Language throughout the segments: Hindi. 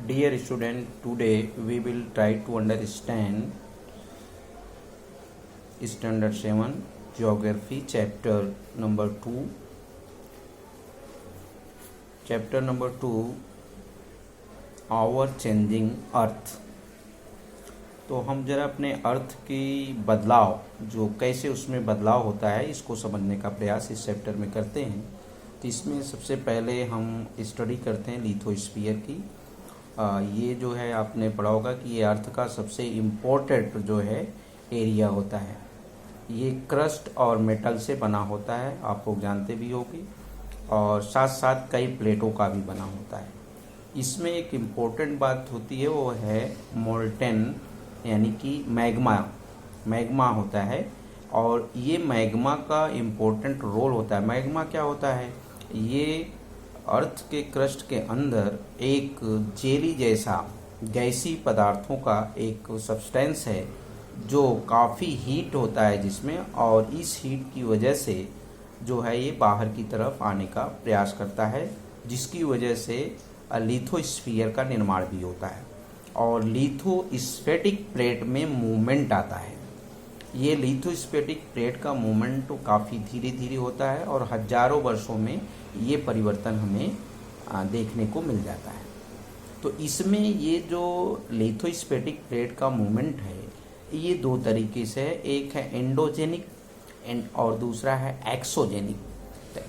Dear student, today we will try to understand Standard 7 Geography Chapter number 2. Chapter number 2 Our Changing Earth. तो हम जरा अपने अर्थ की बदलाव जो कैसे उसमें बदलाव होता है इसको समझने का प्रयास इस चैप्टर में करते हैं। तो इसमें सबसे पहले हम स्टडी करते हैं लिथोस्फीयर की। ये जो है आपने पढ़ा होगा कि ये अर्थ का सबसे इम्पोर्टेंट जो है एरिया होता है। ये क्रस्ट और मेटल से बना होता है, आप लोग जानते भी होंगे, और साथ साथ कई प्लेटों का भी बना होता है। इसमें एक इम्पोर्टेंट बात होती है, वो है मोल्टेन यानी कि मैग्मा होता है, और ये मैग्मा का इम्पोर्टेंट रोल होता है। मैग्मा क्या होता है? ये अर्थ के क्रस्ट के अंदर एक जेली जैसा गैसी पदार्थों का एक सब्सटेंस है जो काफ़ी हीट होता है जिसमें, और इस हीट की वजह से जो है ये बाहर की तरफ आने का प्रयास करता है, जिसकी वजह से लिथोस्फीयर का निर्माण भी होता है और लिथोस्फेटिक प्लेट में मूवमेंट आता है। ये लिथोस्फेटिक प्लेट का मूवमेंट तो काफ़ी धीरे धीरे होता है और हजारों वर्षों में ये परिवर्तन हमें देखने को मिल जाता है। तो इसमें ये जो लिथोस्फेटिक प्लेट का मूवमेंट है ये दो तरीके से है, एक है एंडोजेनिक और दूसरा है एक्सोजेनिक। तो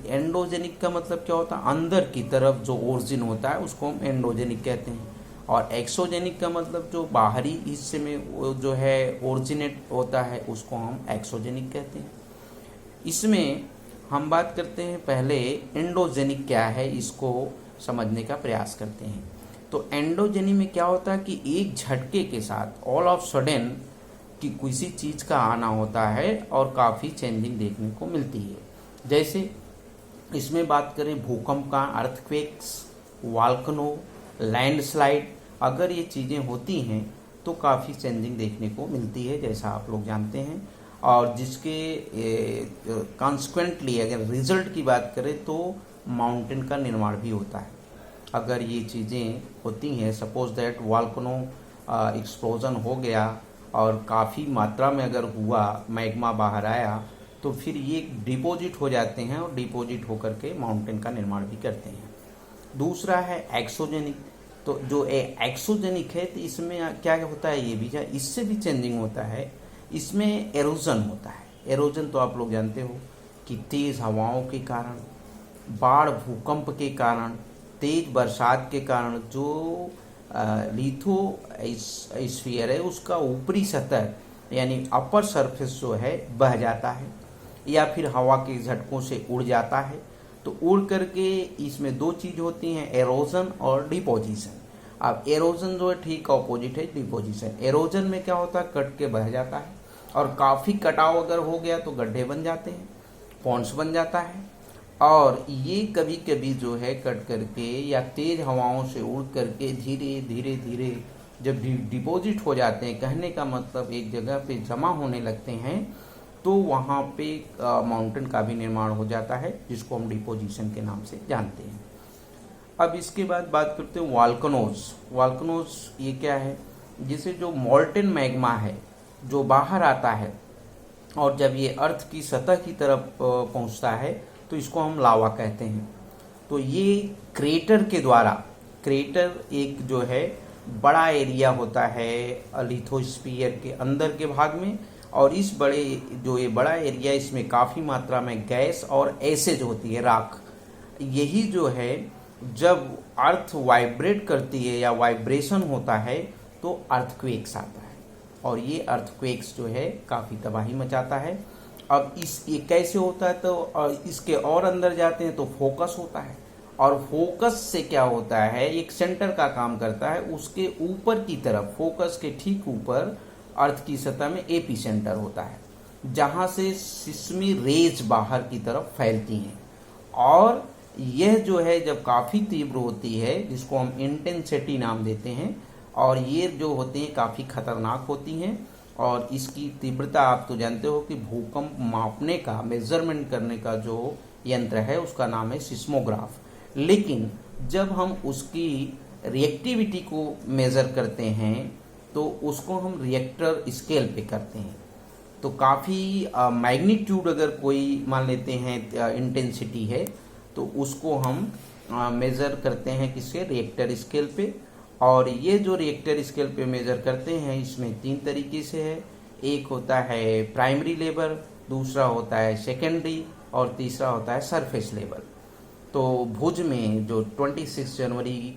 एंडोजेनिक का मतलब क्या होता है? अंदर की तरफ जो ओरिजिन होता है उसको हम एंडोजेनिक कहते हैं, और एक्सोजेनिक का मतलब जो बाहरी हिस्से में वो जो है ओरिजिनेट होता है उसको हम एक्सोजेनिक कहते हैं। इसमें हम बात करते हैं पहले एंडोजेनिक क्या है, इसको समझने का प्रयास करते हैं। तो एंडोजेनिक में क्या होता है कि एक झटके के साथ ऑल ऑफ सडन कि किसी चीज़ का आना होता है और काफ़ी चेंजिंग देखने को मिलती है। जैसे इसमें बात करें भूकंप का, अर्थक्वेक्स, वॉल्केनो, लैंडस्लाइड, अगर ये चीज़ें होती हैं तो काफ़ी चेंजिंग देखने को मिलती है, जैसा आप लोग जानते हैं। और जिसके कॉन्सिक्वेंटली अगर रिजल्ट की बात करें तो माउंटेन का निर्माण भी होता है। अगर ये चीज़ें होती हैं, सपोज दैट वॉल्केनो एक्सप्लोजन हो गया और काफ़ी मात्रा में अगर हुआ, मैग्मा बाहर आया, तो फिर ये डिपॉजिट हो जाते हैं और डिपॉजिट होकर के माउंटेन का निर्माण भी करते हैं। दूसरा है एक्सोजेनिक। तो जो एक्सोजेनिक है तो इसमें क्या होता है, ये भी इससे भी चेंजिंग होता है। इसमें एरोजन होता है। एरोजन तो आप लोग जानते हो कि तेज़ हवाओं के कारण, बाढ़, भूकंप के कारण, तेज बरसात के कारण जो लिथोस्फीयर है उसका ऊपरी सतह यानी अपर सरफेस जो है बह जाता है या फिर हवा के झटकों से उड़ जाता है। तो उड़ करके इसमें दो चीज़ होती हैं, एरोजन और डिपोजिशन। अब एरोजन जो है ठीक ऑपोजिट है डिपोजिशन। एरोजन में क्या होता है, कट के बह जाता है, और काफ़ी कटाव अगर हो गया तो गड्ढे बन जाते हैं, पॉन्ड्स बन जाता है। और ये कभी कभी जो है कट करके या तेज हवाओं से उड़ करके धीरे धीरे धीरे जब डिपॉजिट हो जाते हैं, कहने का मतलब एक जगह पे जमा होने लगते हैं, तो वहाँ पे माउंटेन का भी निर्माण हो जाता है, जिसको हम डिपोजिशन के नाम से जानते हैं। अब इसके बाद बात करते हैं वॉल्केनोज। वॉल्केनोज ये क्या है? जिसे जो मोल्टेन मैग्मा है जो बाहर आता है और जब ये अर्थ की सतह की तरफ पहुँचता है तो इसको हम लावा कहते हैं। तो ये क्रेटर के द्वारा, क्रेटर एक जो है बड़ा एरिया होता है लिथोस्फीयर के अंदर के भाग में, और इस बड़े जो ये बड़ा एरिया इसमें काफ़ी मात्रा में गैस और एसिड होती है, राख। यही जो है जब अर्थ वाइब्रेट करती है या वाइब्रेशन होता है तो अर्थक्वेक्स आता है, और ये अर्थक्वेक्स जो है काफ़ी तबाही मचाता है। अब ये कैसे होता है? तो इसके और अंदर जाते हैं तो फोकस होता है, और फोकस से क्या होता है, एक सेंटर का काम करता है। उसके ऊपर की तरफ, फोकस के ठीक ऊपर अर्थ की सतह में एपी सेंटर होता है, जहाँ से सिस्मी रेज बाहर की तरफ फैलती हैं, और यह जो है जब काफ़ी तीव्र होती है, जिसको हम इंटेंसिटी नाम देते हैं, और ये जो होती हैं काफ़ी खतरनाक होती हैं। और इसकी तीव्रता आप तो जानते हो कि भूकंप मापने का, मेजरमेंट करने का जो यंत्र है उसका नाम है सिस्मोग्राफ। लेकिन जब हम उसकी रिएक्टिविटी को मेज़र करते हैं तो उसको हम रिएक्टर स्केल पे करते हैं। तो काफ़ी मैग्नीट्यूड अगर कोई मान लेते हैं इंटेंसिटी है तो उसको हम मेज़र करते हैं किससे, रिएक्टर स्केल पे। और ये जो रिएक्टर स्केल पे मेज़र करते हैं इसमें 3 तरीके से है। एक होता है प्राइमरी लेवल, दूसरा होता है सेकेंडरी और तीसरा होता है सरफेस लेवल। तो भुज में जो 26 जनवरी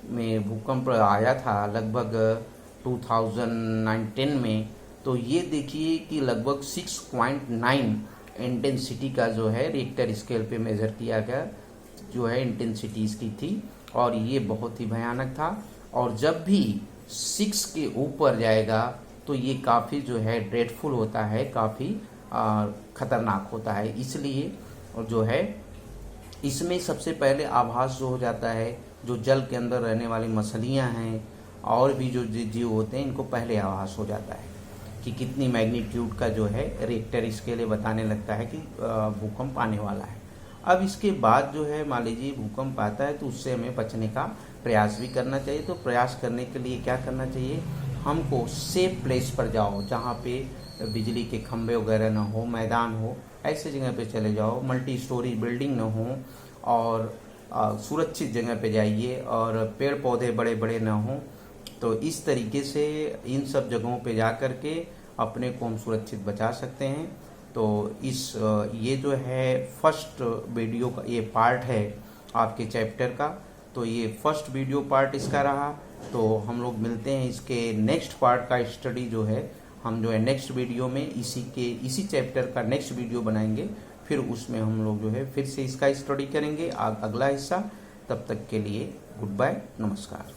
में भूकंप आया था लगभग 2019 में, तो ये देखिए कि लगभग 6.9 इंटेंसिटी का जो है रिएक्टर स्केल पे मेज़र किया गया, जो है इंटेंसिटी इसकी थी, और ये बहुत ही भयानक था। और जब भी 6 के ऊपर जाएगा तो ये काफ़ी जो है ड्रेडफुल होता है, काफ़ी ख़तरनाक होता है। इसलिए जो है इसमें सबसे पहले आभास जो हो जाता है, जो जल के अंदर रहने वाली मछलियाँ हैं और भी जो जीव होते हैं, इनको पहले आभास हो जाता है कि कितनी मैग्नीट्यूड का जो है रिएक्टर स्केल बताने लगता है कि भूकंप आने वाला है। अब इसके बाद जो है मान लीजिए भूकंप आता है तो उससे हमें बचने का प्रयास भी करना चाहिए। तो प्रयास करने के लिए क्या करना चाहिए, हमको सेफ प्लेस पर जाओ जहाँ पे बिजली के खंभे वगैरह ना हो, मैदान हो, ऐसे जगह पे चले जाओ, मल्टी स्टोरी बिल्डिंग ना हो, और सुरक्षित जगह पे जाइए, और पेड़ पौधे बड़े बड़े ना हों। तो इस तरीके से इन सब जगहों पे जा कर के अपने को हम सुरक्षित बचा सकते हैं। तो ये जो है फर्स्ट वीडियो का ये पार्ट है आपके चैप्टर का। तो ये फर्स्ट वीडियो पार्ट इसका रहा। तो हम लोग मिलते हैं इसके नेक्स्ट पार्ट का स्टडी जो है हम जो है नेक्स्ट वीडियो में इसी चैप्टर का नेक्स्ट वीडियो बनाएंगे। फिर उसमें हम लोग जो है फिर से इसका स्टडी करेंगे अगला हिस्सा। तब तक के लिए गुड बाय, नमस्कार।